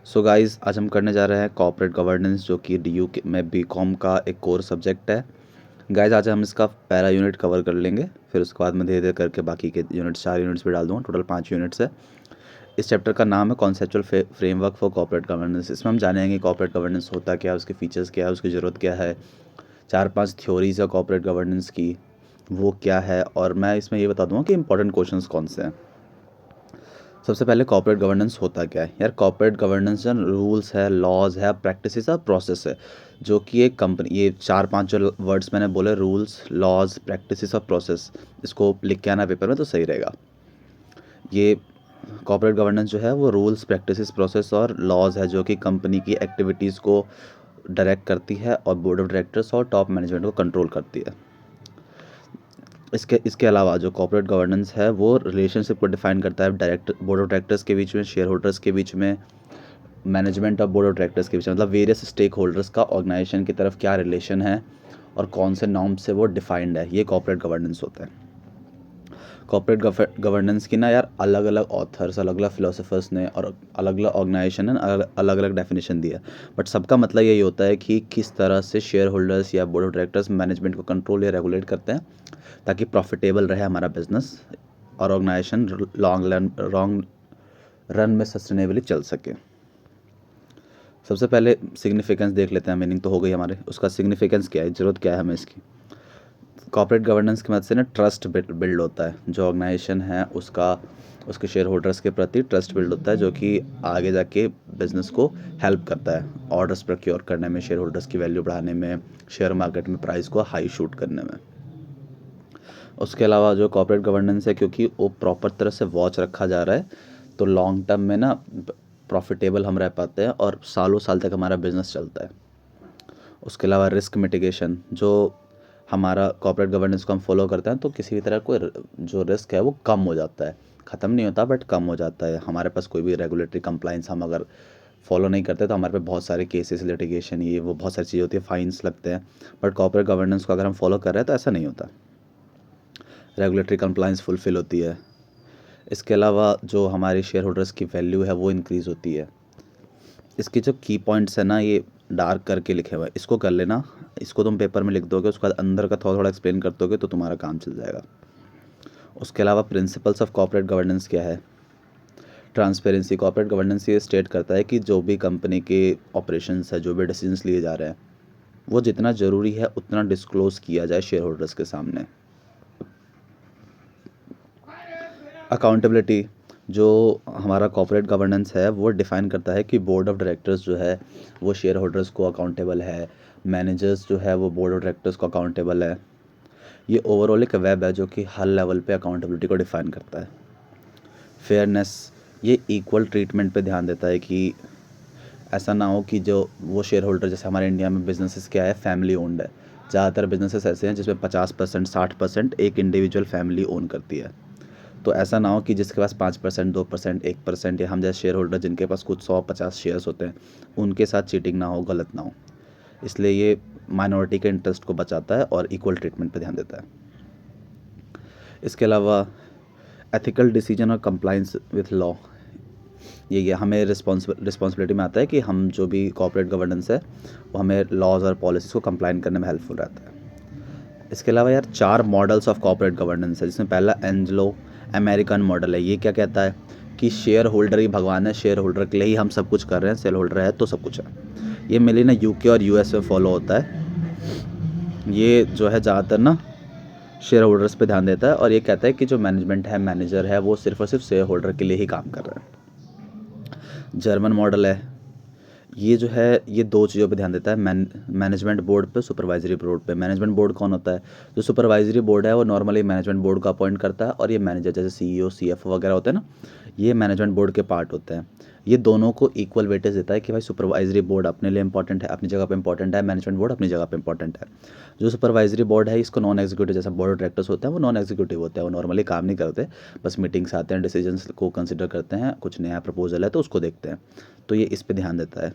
So guys आज हम करने जा रहे हैं कॉर्पोरेट गवर्नेंस जो कि डीयू में बीकॉम का एक कोर सब्जेक्ट है। गाइस आज हम इसका पहला यूनिट कवर कर लेंगे, फिर उसके बाद मैं धीरे धीरे करके बाकी के यूनिट्स 4 यूनिट्स पे डाल दूँगा। टोटल 5 यूनिट्स है। इस चैप्टर का नाम है conceptual framework for corporate governance. इसमें हम जानेंगे कॉर्पोरेट गवर्नेंस होता क्या है, उसके फीचर्स क्या है, उसकी ज़रूरत क्या है, 4-5 थ्योरीज है कॉर्पोरेट गवर्नेंस की, वो क्या है, और मैं इसमें ये बता दूँगा कि इंपॉर्टेंट क्वेश्चंस कौन से हैं। सबसे पहले कॉर्पोरेट गवर्नेंस होता क्या है यार। कॉर्पोरेट गवर्नेंस जो रूल्स है, लॉज है, प्रैक्टिसेस है, प्रोसेस है, जो कि एक कंपनी, ये 4-5 जो वर्ड्स मैंने बोले, रूल्स, लॉज, प्रैक्टिसेस और प्रोसेस, इसको लिख के आना पेपर में तो सही रहेगा। ये कॉर्पोरेट गवर्नेंस जो है वो रूल्स, प्रैक्टिसेस, प्रोसेस और लॉज है जो कि कंपनी की एक्टिविटीज़ को डायरेक्ट करती है और बोर्ड ऑफ डायरेक्टर्स और टॉप मैनेजमेंट को कंट्रोल करती है। इसके अलावा जो कॉर्पोरेट गवर्नेंस है वो रिलेशनशिप को डिफाइन करता है बोर्ड ऑफ डायरेक्टर्स के बीच में, शेयर होल्डर्स के बीच में, मैनेजमेंट और बोर्ड ऑफ डायरेक्टर्स के बीच में, मतलब वेरियस स्टेक होल्डर्स का ऑर्गेनाइजेशन की तरफ क्या रिलेशन है और कौन से नॉर्म से वो डिफाइंड है, ये कॉर्पोरेट गवर्नेंस होता है। कॉर्पोरेट गवर्नेंस की ना यार अलग अलग ऑथर्स, अलग अलग फिलोसोफर्स ने और अलग अलग ऑर्गेनाइजेशन ने अलग अलग डेफिनेशन दिया, बट सबका मतलब यही होता है कि किस तरह से शेयर होल्डर्स या बोर्ड ऑफ डायरेक्टर्स मैनेजमेंट को कंट्रोल या रेगुलेट करते हैं ताकि प्रॉफिटेबल रहे हमारा बिजनेस और ऑर्गेनाइजेशन लॉन्ग रन में सस्टेनेबली चल सके। सबसे पहले सिग्निफिकेंस देख लेते हैं। मीनिंग तो हो गई हमारे, उसका सिग्निफिकेंस क्या है, ज़रूरत क्या है हमें इसकी। कॉर्पोरेट गवर्नेंस की मदद से ना ट्रस्ट बिल्ड होता है। जो ऑर्गेनाइजेशन है उसका उसके शेयर होल्डर्स के प्रति ट्रस्ट बिल्ड होता है, जो कि आगे जाके बिजनेस को हेल्प करता है ऑर्डर्स प्रोक्योर करने में, शेयर होल्डर्स की वैल्यू बढ़ाने में, शेयर मार्केट में प्राइस को हाई शूट करने में। उसके अलावा जो कॉर्पोरेट गवर्नेंस है, क्योंकि वो प्रॉपर तरह से वॉच रखा जा रहा है, तो लॉन्ग टर्म में ना प्रॉफिटेबल हम रह पाते हैं और सालों साल तक हमारा बिजनेस चलता है। उसके अलावा रिस्क मिटिगेशन, जो हमारा कॉर्पोरेट गवर्नेंस को हम फॉलो करते हैं तो किसी भी तरह कोई जो रिस्क है वो कम हो जाता है, ख़त्म नहीं होता बट कम हो जाता है। हमारे पास कोई भी रेगुलेटरी कंप्लाइंस हम अगर फॉलो नहीं करते तो हमारे पे बहुत सारे केसेस, लिटिगेशन, ये वो बहुत सारी चीज़ें होती है, फाइन्स लगते हैं। बट कॉर्पोरेट गवर्नेंस को अगर हम फॉलो कर रहे हैं तो ऐसा नहीं होता, रेगुलेटरी कंप्लाइंस फुलफ़िल होती है। इसके अलावा जो हमारे शेयर होल्डर्स की वैल्यू है वो इंक्रीज़ होती है। इसके जो की पॉइंट्स है ना, ये डार्क करके लिखे हुए हैं, इसको कर लेना। इसको तुम पेपर में लिख दोगे, उसके बाद अंदर का थोड़ा थोड़ा एक्सप्लेन कर दोगे तो तुम्हारा काम चल जाएगा। उसके अलावा प्रिंसिपल्स ऑफ कॉर्पोरेट गवर्नेंस क्या है। ट्रांसपेरेंसी। कॉर्पोरेट गवर्नेंस ये स्टेट करता है कि जो भी कंपनी के ऑपरेशंस है, जो भी डिसीजंस लिए जा रहे हैं, वो जितना ज़रूरी है उतना डिस्क्लोज़ किया जाए शेयर होल्डर्स के सामने। अकाउंटेबिलिटी। जो हमारा कॉर्पोरेट गवर्नेंस है वो डिफ़ाइन करता है कि बोर्ड ऑफ डायरेक्टर्स जो है वो शेयर होल्डर्स को अकाउंटेबल है, मैनेजर्स जो है वो बोर्ड ऑफ डायरेक्टर्स को अकाउंटेबल है। ये ओवरऑल एक वेब है जो कि हर लेवल पे अकाउंटेबिलिटी को डिफ़ाइन करता है। फेयरनेस। ये इक्वल ट्रीटमेंट पे ध्यान देता है कि ऐसा ना हो कि जो वो शेयर होल्डर, जैसे हमारे इंडिया में बिजनेसेस क्या है, फैमिली ओन्ड है। ज़्यादातर बिजनेसेस ऐसे हैं जिसमें 50%, 60% एक इंडिविजुअल फैमिली ओन करती है। तो ऐसा ना हो कि जिसके पास 5%, 2%, 1% या हम जैसे शेयर होल्डर जिनके पास कुछ 100-50 शेयर्स होते हैं, उनके साथ चीटिंग ना हो, गलत ना हो। इसलिए ये माइनॉरिटी के इंटरेस्ट को बचाता है और इक्वल ट्रीटमेंट पे ध्यान देता है। इसके अलावा एथिकल डिसीजन और कंप्लाइंस विथ लॉ, ये हमें रिस्पॉन्सिबिलिटी में आता है कि हम जो भी कॉर्पोरेट गवर्नेंस है वो हमें लॉज और पॉलिसीज़ को कंप्लाइन करने में हेल्पफुल रहता है। इसके अलावा यार 4 मॉडल्स ऑफ कॉर्पोरेट गवर्नेंस है, जिसमें पहला एंग्लो अमेरिकन मॉडल है। ये क्या कहता है कि शेयर होल्डर ही भगवान है, शेयर होल्डर के लिए ही हम सब कुछ कर रहे हैं, शेयर होल्डर है तो सब कुछ है। ये मेनली ना यूके और यूएस में फॉलो होता है। ये जो है ज़्यादातर ना शेयर होल्डर्स पे ध्यान देता है और ये कहता है कि जो मैनेजमेंट है, मैनेजर है, वो सिर्फ और सिर्फ शेयर होल्डर के लिए ही काम कर रहा है। जर्मन मॉडल है, ये जो है ये 2 चीज़ों पे ध्यान देता है, मैनेजमेंट बोर्ड पे, सुपरवाइजरी बोर्ड पे। मैनेजमेंट बोर्ड कौन होता है, जो सुपरवाइजरी बोर्ड है वो नॉर्मली मैनेजमेंट बोर्ड को अपॉइंट करता है, और ये मैनेजर जैसे सीईओ, सीएफओ वगैरह होते हैं ना, ये मैनेजमेंट बोर्ड के पार्ट होते हैं। ये दोनों को इक्वल वेटेज देता है कि भाई सुपरवाइजरी बोर्ड अपने लिए इंपॉर्टेंट है, अपनी जगह पे इंपॉर्टेंट है, मैनेजमेंट बोर्ड अपनी जगह पे इंपॉर्टेंट है। जो सुपरवाइजरी बोर्ड है इसको नॉन एग्जीक्यूटिव, जैसा बोर्ड ऑफ डायरेक्टर्स होता है वो नॉन एग्जीक्यूटिव होता है, वो नॉर्मली काम नहीं करते, बस मीटिंग्स आते हैं, डिसीजंस को कंसिडर करते हैं, कुछ नया प्रपोजल है तो उसको देखते हैं। तो ये इस पर ध्यान देता है।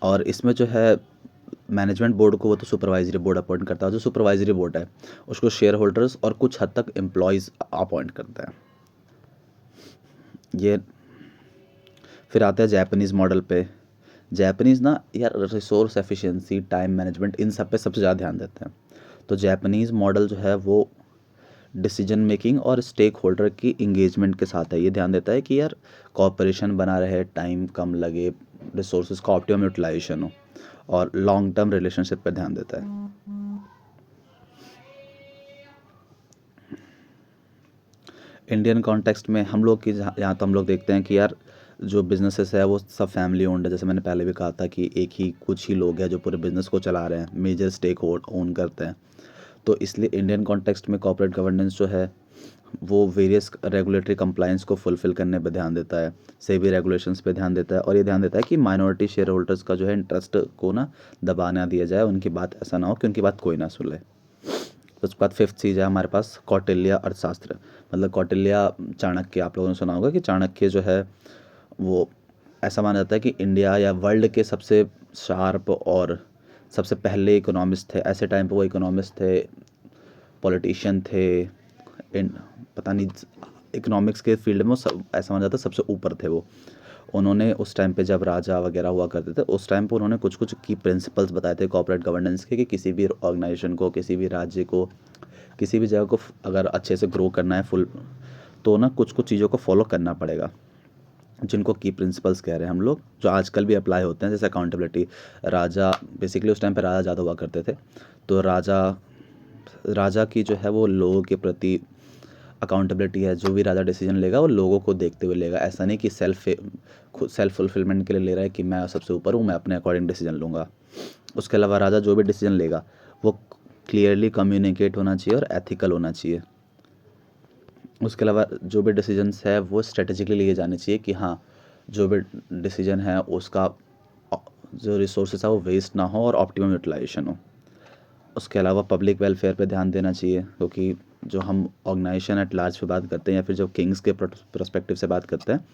और इसमें जो है मैनेजमेंट बोर्ड को वो तो सुपरवाइजरी बोर्ड अपॉइंट करता है, जो सुपरवाइजरी बोर्ड है उसको शेयर होल्डर्स और कुछ हद तक एम्प्लॉयज़ अपॉइंट करता है। ये फिर आते हैं जापानीज़ मॉडल पे। जापानीज़ ना यार रिसोर्स एफिशिएंसी, टाइम मैनेजमेंट, इन सब पे सबसे ज़्यादा ध्यान देते हैं। तो जापानीज़ मॉडल जो है वो डिसीजन मेकिंग और स्टेक होल्डर की इंगेजमेंट के साथ है। ये ध्यान देता है कि यार कॉपरेशन बना रहे, टाइम कम लगे, रिसोर्सेज का ऑप्टिमम यूटिलाइजेशन हो, और लॉन्ग टर्म रिलेशनशिप पे ध्यान देता है। इंडियन कॉन्टेक्स्ट में हम लोग की यहाँ तो हम लोग देखते हैं कि यार जो बिजनेसेस है वो सब फैमिली ओन्ड है। जैसे मैंने पहले भी कहा था कि एक ही कुछ ही लोग हैं जो पूरे बिजनेस को चला रहे हैं, मेजर स्टेक ओन करते हैं। तो इसलिए इंडियन कॉन्टेक्स्ट में कॉर्पोरेट गवर्नेंस जो है वो वेरियस रेगुलेटरी कंप्लायंस को फुलफिल करने पे ध्यान देता है, सेबी रेगुलेशंस पे ध्यान देता है, और ये ध्यान देता है कि माइनॉरिटी शेयर होल्डर्स का जो है इंटरेस्ट को ना दबा ना दिया जाए, उनकी बात ऐसा ना हो कि उनकी बात कोई ना सुन ले। तो उसके बाद फिफ्थ चीज़ है हमारे पास कौटिल्य अर्थशास्त्र। मतलब कौटिल्य चाणक्य, आप लोगों ने सुना होगा कि चाणक्य जो है वो ऐसा माना जाता है कि इंडिया या वर्ल्ड के सबसे शार्प और सबसे पहले इकोनॉमिस्ट थे। ऐसे टाइम पे वो इकोनॉमिस्ट थे, पॉलिटिशियन थे, इन पता नहीं इकोनॉमिक्स के फील्ड में वो सब ऐसा माना जाता है सबसे ऊपर थे वो। उन्होंने उस टाइम पे जब राजा वगैरह हुआ करते थे उस टाइम पे उन्होंने कुछ कुछ की प्रिंसिपल्स बताए थे कॉर्पोरेट गवर्नेंस के, कि किसी भी ऑर्गेनाइजेशन को, किसी भी राज्य को, किसी भी जगह को अगर अच्छे से ग्रो करना है फुल, तो ना कुछ कुछ चीज़ों को फॉलो करना पड़ेगा, जिनको की प्रिंसिपल्स कह रहे हैं हम लोग, जो आजकल भी अप्लाई होते हैं। जैसे अकाउंटेबिलिटी, राजा बेसिकली उस टाइम पे राजा ज़्यादा हुआ करते थे, तो राजा राजा की जो है वो लोगों के प्रति अकाउंटेबिलिटी है। जो भी राजा डिसीजन लेगा वो लोगों को देखते हुए लेगा। ऐसा नहीं कि सेल्फ फुलफिलमेंट के लिए ले रहा है कि मैं सबसे ऊपर हूँ, मैं अपने अकॉर्डिंग डिसीजन लूँगा। उसके अलावा राजा जो भी डिसीजन लेगा वो क्लियरली कम्युनिकेट होना चाहिए और एथिकल होना चाहिए। उसके अलावा जो भी डिसीजंस है वो स्ट्रेटेजिकली लिए जाने चाहिए कि हाँ, जो भी डिसीजन है उसका जो रिसोर्सेस है वो वेस्ट ना हो और ऑप्टिमम यूटिलाइजेशन हो। उसके अलावा पब्लिक वेलफेयर पे ध्यान देना चाहिए, क्योंकि जो हम ऑर्गेनाइजेशन एट लार्ज पे बात करते हैं या फिर जो किंग्स के पर्सपेक्टिव से बात करते हैं,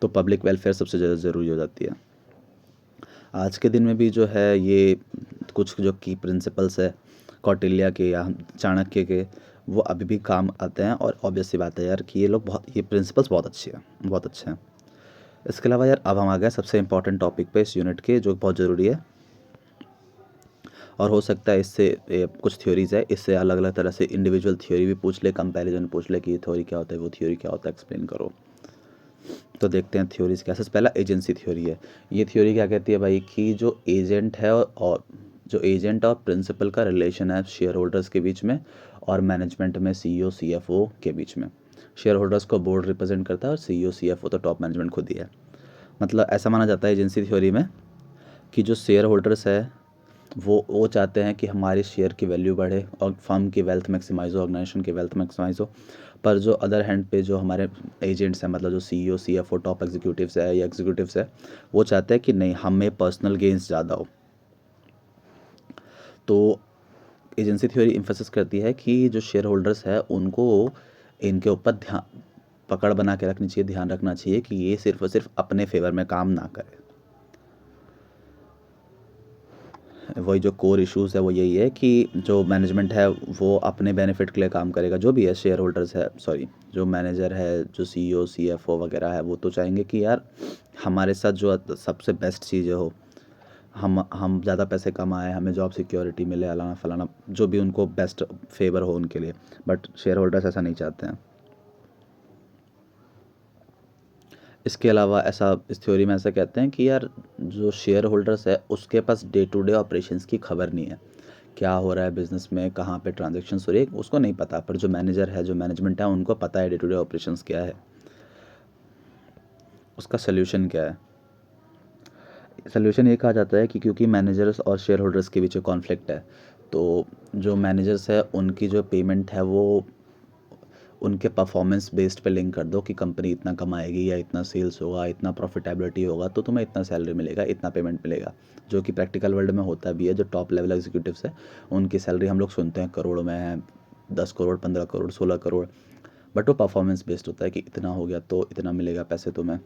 तो पब्लिक वेलफेयर सबसे ज़्यादा ज़रूरी हो जाती है। आज के दिन में भी जो है ये कुछ जो की प्रिंसिपल्स है कौटिल्य के या चाणक्य के, वो अभी भी काम आते हैं। और ऑब्वियस सी बात है यार कि ये प्रिंसिपल्स बहुत अच्छे हैं, बहुत अच्छे हैं। इसके अलावा यार अब हम आ गए सबसे इंपॉर्टेंट टॉपिक पे इस यूनिट के, जो बहुत ज़रूरी है, और हो सकता है इससे कुछ थ्योरीज है, इससे अलग अलग तरह से इंडिविजुअल थ्योरी भी पूछ ले, कंपैरिजन पूछ ले कि ये थ्योरी क्या होता है, वो थ्योरी क्या होता है, एक्सप्लेन करो। तो देखते हैं थ्योरीज क्या। सबसे पहला एजेंसी थ्योरी है। ये थ्योरी क्या कहती है भाई कि जो एजेंट है और जो एजेंट और प्रिंसिपल का रिलेशन है शेयर होल्डर्स के बीच में, और मैनेजमेंट में सीईओ सीएफओ के बीच में। शेयर होल्डर्स को बोर्ड रिप्रेजेंट करता है और सीईओ सीएफओ तो टॉप मैनेजमेंट खुद ही है। मतलब ऐसा माना जाता है एजेंसी थ्योरी में कि जो शेयर होल्डर्स है वो चाहते हैं कि हमारे शेयर की वैल्यू बढ़े और फर्म की वेल्थ मैक्सिमाइज हो, ऑर्गेनाइजेशन की वेल्थ मैक्सिमाइज हो। पर जो अदर हैंड पे जो हमारे एजेंट्स हैं, मतलब जो सीईओ सीएफओ टॉप एग्जीक्यूटिव्स है या एग्जीक्यूटिव्स है, वो चाहते हैं कि नहीं, हमें पर्सनल गेंस ज़्यादा हो। तो एजेंसी थ्योरी इम्फेसिस करती है कि जो शेयर होल्डर्स है उनको इनके ऊपर ध्यान पकड़ बना के रखनी चाहिए, ध्यान रखना चाहिए कि ये सिर्फ और सिर्फ अपने फेवर में काम ना करे। वही जो कोर इश्यूज़ है वो यही है कि जो मैनेजमेंट है वो अपने बेनिफिट के लिए काम करेगा, जो भी है शेयर होल्डर्स है, सॉरी, जो मैनेजर है, जो सीईओ सीएफओ वगैरह है, वो तो चाहेंगे कि यार हमारे साथ जो सबसे बेस्ट चीज़ें हो, हम ज़्यादा पैसे कमाएं, हमें जॉब सिक्योरिटी मिले, अलाना फलाना, जो भी उनको बेस्ट फेवर हो उनके लिए। बट शेयर होल्डर्स ऐसा नहीं चाहते हैं। इसके अलावा ऐसा इस थ्योरी में ऐसा कहते हैं कि यार जो शेयर होल्डर्स है उसके पास डे टू डे ऑपरेशंस की खबर नहीं है, क्या हो रहा है बिजनेस में, कहाँ पे ट्रांजेक्शन्स हो रही है, उसको नहीं पता। पर जो मैनेजर है, जो मैनेजमेंट है, उनको पता है डे टू डे ऑपरेशंस क्या है। उसका सोल्यूशन क्या है? सोल्यूशन ये कहा जाता है कि क्योंकि मैनेजर्स और शेयर होल्डर्स के बीच कॉन्फ्लिक्ट है, तो जो मैनेजर्स है उनकी जो पेमेंट है वो उनके परफॉर्मेंस बेस्ड पे लिंक कर दो कि कंपनी इतना कमाएगी या इतना सेल्स होगा, इतना प्रॉफिटेबिलिटी होगा, तो तुम्हें इतना सैलरी मिलेगा, इतना पेमेंट मिलेगा। जो कि प्रैक्टिकल वर्ल्ड में होता भी है। जो टॉप लेवल एग्जीक्यूटिव्स है उनकी सैलरी हम लोग सुनते हैं करोड़ों में है, 10 करोड़, 15 करोड़, 16 करोड़। बट वो परफॉर्मेंस बेस्ड होता है कि इतना हो गया तो इतना मिलेगा पैसे तुम्हें।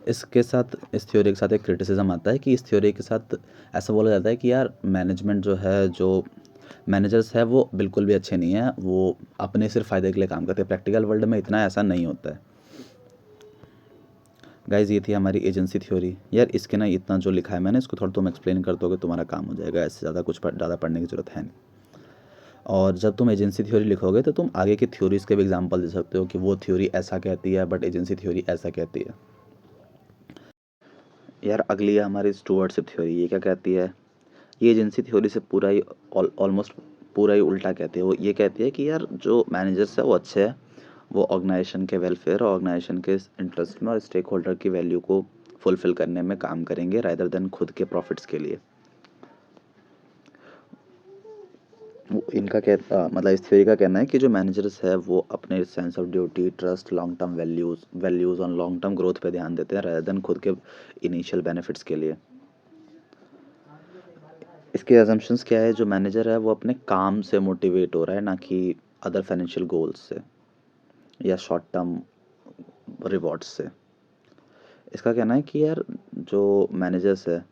इसके साथ, इस थ्योरी के साथ एक क्रिटिसिज्म आता है कि इस थ्योरी के साथ ऐसा बोला जाता है कि यार मैनेजमेंट जो है, जो मैनेजर्स है वो बिल्कुल भी अच्छे नहीं हैं, वो अपने सिर्फ फ़ायदे के लिए काम करते हैं। प्रैक्टिकल वर्ल्ड में इतना ऐसा नहीं होता है। गाइज़ ये थी हमारी एजेंसी थ्योरी। यार इसके ना इतना जो लिखा है मैंने, इसको थोड़ा तुम एक्सप्लेन कर दोगे तुम्हारा काम हो जाएगा, ऐसे ज़्यादा कुछ ज़्यादा पढ़ने की ज़रूरत है नहीं। और जब तुम एजेंसी थ्योरी लिखोगे तो तुम आगे की थ्योरीज़ के भी एग्जांपल दे सकते हो कि वो थ्योरी ऐसा कहती है बट एजेंसी थ्योरी ऐसा कहती है। यार अगली है हमारी स्टुअर्डशिप थ्योरी। ये क्या कहती है? ये एजेंसी थ्योरी से पूरा ही ऑलमोस्ट पूरा ही उल्टा कहती है। वो ये कहती है कि यार जो मैनेजर्स है वो अच्छे हैं, वो ऑर्गेनाइजेशन के वेलफेयर और ऑर्गेनाइजेशन के इंटरेस्ट में और स्टेक होल्डर की वैल्यू को फुलफिल करने में काम करेंगे रादर देन खुद के प्रॉफिट्स के लिए। इनका मतलब इस थ्योरी का कहना है कि जो मैनेजर्स है वो अपने sense of duty, trust, long term values और लॉन्ग टर्म ग्रोथ पे ध्यान देते हैं रादर देन खुद के इनिशियल बेनिफिट्स के लिए। इसके अजम्पशंस क्या है? जो मैनेजर है वो अपने काम से मोटिवेट हो रहा है, ना कि अदर फाइनेंशियल गोल्स से या शॉर्ट टर्म रिवॉर्ड्स से। इसका कहना है कि यार जो मैनेजर्स है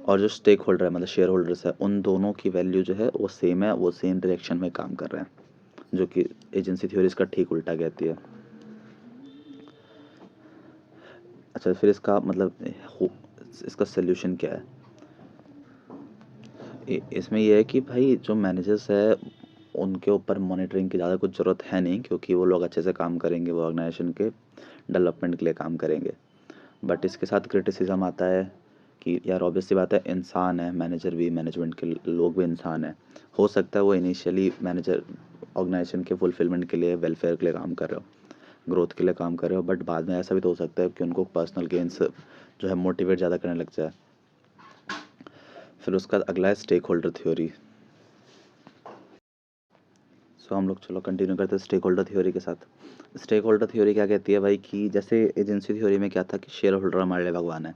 और जो स्टेक होल्डर है मतलब शेयर होल्डर्स है, उन दोनों की वैल्यू जो है वो सेम है, वो सेम डायरेक्शन में काम कर रहे हैं, जो कि एजेंसी थ्योरीज का ठीक उल्टा कहती है। अच्छा फिर इसका मतलब इसका सोल्यूशन क्या है? इसमें यह है कि भाई जो मैनेजर्स है उनके ऊपर मॉनिटरिंग की ज़्यादा कुछ ज़रूरत है नहीं, क्योंकि वो लोग अच्छे से काम करेंगे, वो ऑर्गेनाइजेशन के डेवलपमेंट के लिए काम करेंगे। बट इसके साथ क्रिटिसिज्म आता है कि यार ऑब्वियस सी बात है, इंसान है मैनेजर भी, मैनेजमेंट के लोग भी इंसान है। हो सकता है वो इनिशियली मैनेजर ऑर्गेनाइजेशन के फुलफिलमेंट के लिए, वेलफेयर के लिए काम कर रहे हो, ग्रोथ के लिए काम कर रहे हो, बट बाद में ऐसा भी तो हो सकता है कि उनको पर्सनल गेंस जो है मोटिवेट ज़्यादा करने लग जाए। फिर उसका अगला है स्टेक होल्डर थ्योरी। सो हम लोग चलो कंटिन्यू करते हैं स्टेक होल्डर थ्योरी के साथ। स्टेक होल्डर थ्योरी क्या कहती है भाई कि जैसे एजेंसी थ्योरी में क्या था कि शेयर होल्डर हमारे लिए भगवान है,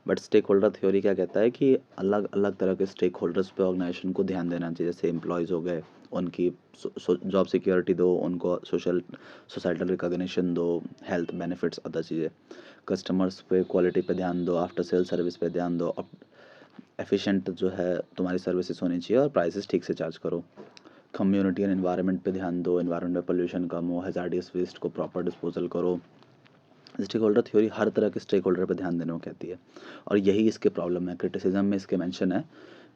बट स्टेक होल्डर थ्योरी क्या कहता है कि अलग अलग तरह के स्टेक होल्डर्स पे ऑर्गेनाइजेशन को ध्यान देना चाहिए। जैसे एम्प्लॉयज़ हो गए, उनकी जॉब सिक्योरिटी दो, उनको सोसाइटल रिकॉग्निशन दो, हेल्थ बेनिफिट्स, अदर चीज़ें। कस्टमर्स पे क्वालिटी पे ध्यान दो, आफ्टर सेल सर्विस पे ध्यान दो, एफिशिएंट जो है तुम्हारी सर्विसेज होनी चाहिए और प्राइसेस ठीक से चार्ज करो। कम्युनिटी एंड एनवायरनमेंट पे ध्यान दो, एनवायरनमेंट में पोल्यूशन कम हो, हैजार्डियस वेस्ट को प्रॉपर डिस्पोजल करो। स्टेक होल्डर थ्योरी हर तरह के स्टेक होल्डर पर ध्यान देने को कहती है, और यही इसके प्रॉब्लम है। क्रिटिसिज्म में इसके मेंशन है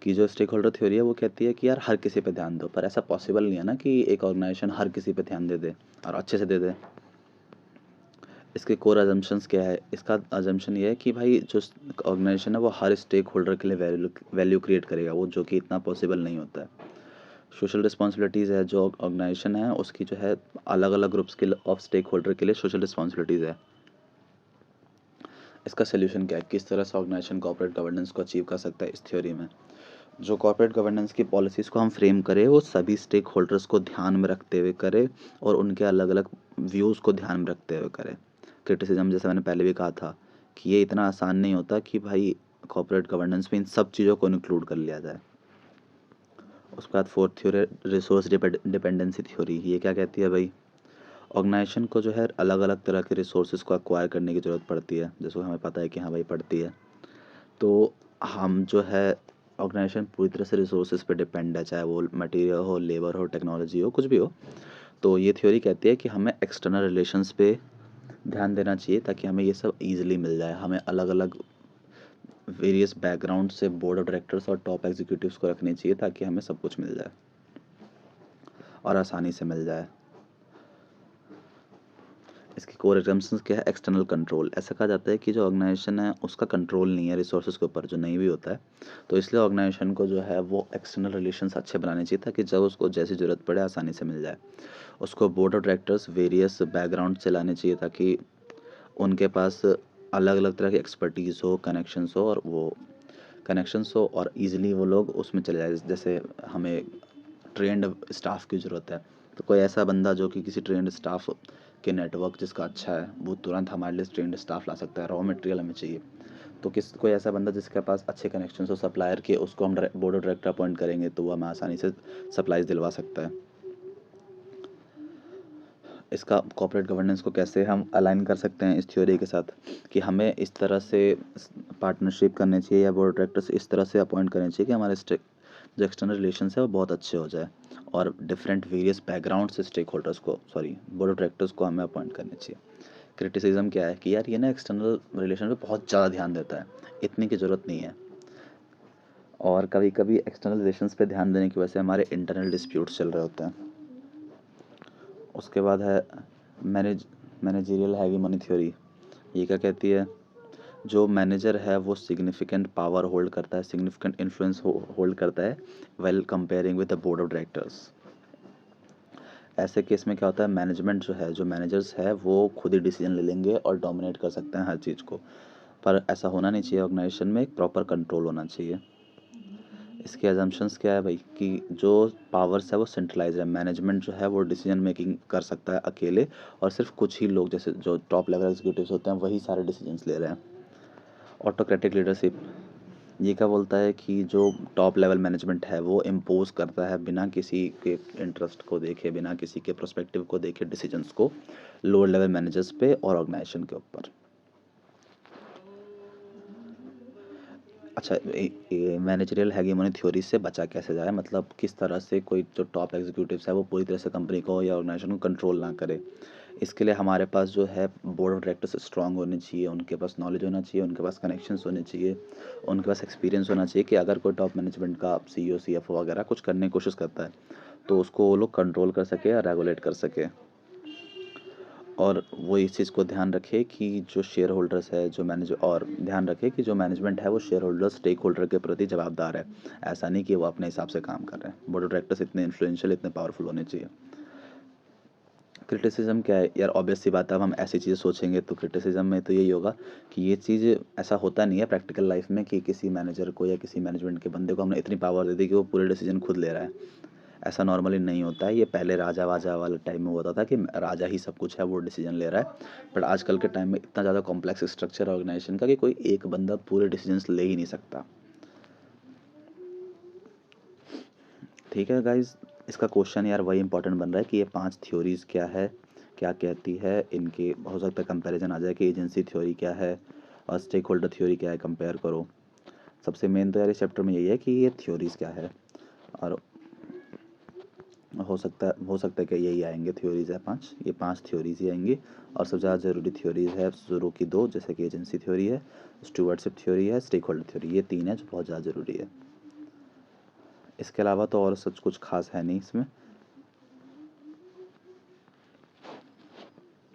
कि जो स्टेक होल्डर थ्योरी है वो कहती है कि यार हर किसी पे ध्यान दो, पर ऐसा पॉसिबल नहीं है ना कि एक ऑर्गेनाइजेशन हर किसी पे ध्यान दे दे और अच्छे से दे दे। इसके कोर अजम्पशंस क्या है? इसका अजम्पशन ये है कि भाई जो ऑर्गेनाइजेशन है वो हर स्टेक होल्डर के लिए वैल्यू क्रिएट करेगा, वो जो कि इतना पॉसिबल नहीं होता है। सोशल रिस्पॉन्सिबिलिटीज़ है, जो ऑर्गेनाइजेशन है उसकी जो है अलग अलग ग्रुप्स के ऑफ स्टेक होल्डर के लिए सोशल रिस्पॉन्सिबिलिटीज़ है। इसका सोल्यूशन क्या है? किस तरह से ऑर्गेनाइजेशन कॉर्पोरेट गवर्नेंस को अचीव कर सकता है इस थ्योरी में? जो कॉर्पोरेट गवर्नेंस की पॉलिसीज़ को हम फ्रेम करें वो सभी स्टेक होल्डर्स को ध्यान में रखते हुए करें और उनके अलग अलग व्यूज़ को ध्यान में रखते हुए करें। क्रिटिसिज्म जैसे मैंने पहले भी कहा था कि ये इतना आसान नहीं होता कि भाई कॉर्पोरेट गवर्नेंस में इन सब चीज़ों को इंक्लूड कर लिया जाए। उसके बाद fourth theory resource dependency theory. ये क्या कहती है भाई? ऑर्गेनाइजेशन को जो है अलग अलग तरह के रिसोर्सेज को एक्वायर करने की ज़रूरत पड़ती है, जैसे हमें पता है कि हाँ भाई पड़ती है। तो हम जो है ऑर्गेनाइजेशन पूरी तरह से रिसोर्सेज पे डिपेंड है, चाहे वो मटेरियल हो, लेबर हो, टेक्नोलॉजी हो, कुछ भी हो। तो ये थ्योरी कहती है कि हमें एक्सटर्नल रिलेशंस पे ध्यान देना चाहिए ताकि हमें ये सब ईजिली मिल जाए। हमें अलग अलग वेरियस बैकग्राउंड से बोर्ड ऑफ डायरेक्टर्स और टॉप एग्जीक्यूटिव्स को रखनी चाहिए ताकि हमें सब कुछ मिल जाए और आसानी से मिल जाए। इसकी कोर एग्जाम्पन्स क्या है? External control. ऐसा कहा जाता है कि जो ऑर्गेनाइजेशन है उसका कंट्रोल नहीं है रिसोर्सेज के ऊपर, जो नहीं भी होता है। तो इसलिए ऑर्गेनाइजेशन को जो है वो एक्सटर्नल रिलेशंस अच्छे बनाने चाहिए ताकि जब उसको जैसी ज़रूरत पड़े आसानी से मिल जाए। उसको board of directors various background से लाने चाहिए ताकि उनके पास अलग अलग तरह की एक्सपर्टीज़ हो, कनेक्शंस हो और ईजिली वो लोग उसमें चले जाए। जैसे हमें ट्रेंड स्टाफ की ज़रूरत है, तो कोई ऐसा बंदा जो कि किसी ट्रेंड स्टाफ के नेटवर्क जिसका अच्छा है वो तुरंत हमारे लिए ट्रेंड स्टाफ ला सकता है। रॉ मटेरियल हमें चाहिए, तो कोई ऐसा बंदा जिसके पास अच्छे कनेक्शन हो सप्लायर के, उसको हम बोर्ड ऑफ डायरेक्टर अपॉइंट करेंगे तो वो हमें आसानी से सप्लाईज दिलवा सकता है। इसका कॉर्पोरेट गवर्नेंस को कैसे हम अलाइन कर सकते हैं इस थ्योरी के साथ कि हमें इस तरह से पार्टनरशिप करनी चाहिए या बोर्ड ऑफ डायरेक्टर्स इस तरह से अपॉइंट करने चाहिए कि हमारे जो एक्सटर्नल रिलेशंस है वो बहुत अच्छे हो जाए और डिफरेंट वेरियस बैकग्राउंड से स्टेक होल्डर्स को, बोर्ड ऑफ डायरेक्टर्स को हमें अपॉइंट करने चाहिए। क्रिटिसिज्म क्या है कि यार ये ना एक्सटर्नल रिलेशन पे बहुत ज़्यादा ध्यान देता है, इतनी की ज़रूरत नहीं है। और कभी कभी एक्सटर्नल रिलेशंस पे ध्यान देने की वजह से हमारे इंटरनल डिस्प्यूट्स चल रहे होते हैं। उसके बाद है मैनेजरियल हैगेमनी थ्योरी। ये क्या कहती है? जो मैनेजर है वो सिग्निफिकेंट पावर होल्ड करता है, सिग्निफिकेंट इन्फ्लुएंस होल्ड करता है well comparing with the board of directors. ऐसे केस में क्या होता है, मैनेजमेंट जो है, जो मैनेजर्स है वो खुद ही डिसीजन ले लेंगे और डोमिनेट कर सकते हैं हर चीज़ को। पर ऐसा होना नहीं चाहिए, ऑर्गेनाइजेशन में एक प्रॉपर कंट्रोल होना चाहिए। इसके एजम्पशंस क्या है भाई कि जो पावर्स है वो सेंट्रलाइज है, मैनेजमेंट जो है वो डिसीजन मेकिंग कर सकता है अकेले, और सिर्फ कुछ ही लोग जैसे जो टॉप लेवल एग्जीक्यूटिव्स होते हैं वही सारे डिसीजंस ले रहे हैं। ऑटोक्रेटिक लीडरशिप ये क्या बोलता है कि जो टॉप लेवल मैनेजमेंट है वो इम्पोज करता है बिना किसी के इंटरेस्ट को देखे, बिना किसी के प्रोस्पेक्टिव को देखे डिसीजंस को लोअर लेवल मैनेजर्स पे और ऑर्गेनाइजेशन के ऊपर। अच्छा, मैनेजरियल हैगेमनी थ्योरी से बचा कैसे जाए, मतलब किस तरह से कोई जो टॉप एग्जीक्यूटिव्स है वो पूरी तरह से कंपनी को या ऑर्गेनाइजेशन को कंट्रोल ना करे। इसके लिए हमारे पास जो है बोर्ड ऑफ डायरेक्टर्स स्ट्रांग होने चाहिए, उनके पास नॉलेज होना चाहिए, उनके पास कनेक्शंस होने चाहिए, उनके पास एक्सपीरियंस होना चाहिए कि अगर कोई टॉप मैनेजमेंट का सीईओ सीएफओ वगैरह कुछ करने की कोशिश करता है तो उसको वो लोग कंट्रोल कर सके या रेगुलेट कर सके। और वो इस चीज़ को ध्यान रखे कि जो शेयर होल्डर्स है, जो मैनेज और ध्यान रखे कि जो मैनेजमेंट है वो शेयर होल्डर स्टेक होल्डर के प्रति जवाबदार है। ऐसा नहीं कि वो अपने हिसाब से काम कर रहे हैं। बोर्ड ऑफ डायरेक्टर्स इतने इन्फ्लुएंशियल, इतने पावरफुल होने चाहिए। क्रिटिसिज्म क्या है यार? ऑब्वियस सी बात है, अब हम ऐसी चीज़ें सोचेंगे तो क्रिटिसिज्म में तो यही होगा कि ये चीज़ ऐसा होता नहीं है प्रैक्टिकल लाइफ में कि किसी मैनेजर को या किसी मैनेजमेंट के बंदे को हमने इतनी पावर दे दी कि वो पूरे डिसीजन खुद ले रहा है। ऐसा नॉर्मली नहीं होता है। ये पहले राजा वाजा वाले टाइम में होता था कि राजा ही सब कुछ है, वो डिसीजन ले रहा है। बट आजकल के टाइम में इतना ज़्यादा कॉम्प्लेक्स स्ट्रक्चर है ऑर्गेनाइजेशन का कि कोई एक बंदा पूरे डिसीजंस ले ही नहीं सकता। ठीक है गाइज, इसका क्वेश्चन यार वही इंपॉर्टेंट बन रहा है कि ये 5 थ्योरीज़ क्या है, क्या कहती है, इनके हो सकता है कंपैरिजन आ जाए कि एजेंसी थ्योरी क्या है और स्टेक होल्डर थ्योरी क्या है, कंपेयर करो। सबसे मेन तो यार इस चैप्टर में यही है कि ये थ्योरीज़ क्या है, और हो सकता है कि यही आएंगे, थ्योरीज़ है 5, ये 5 थ्योरीज़ ही आएंगी। और सबसे ज़्यादा ज़रूरी थ्योरीज़ है शुरू की 2, जैसे कि एजेंसी थ्योरी है, स्टूवर्डशिप थ्योरी है, स्टेक होल्डर थ्योरी, ये 3 है जो बहुत ज़्यादा ज़रूरी है। इसके अलावा तो और सच कुछ खास है नहीं इसमें।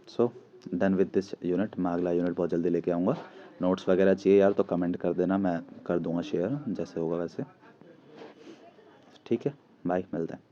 So done with this unit. मैं अगला यूनिट बहुत जल्दी लेके आऊँगा। नोट्स वगैरह चाहिए यार तो कमेंट कर देना, मैं कर दूँगा शेयर जैसे होगा वैसे। ठीक है, बाय, मिलते हैं।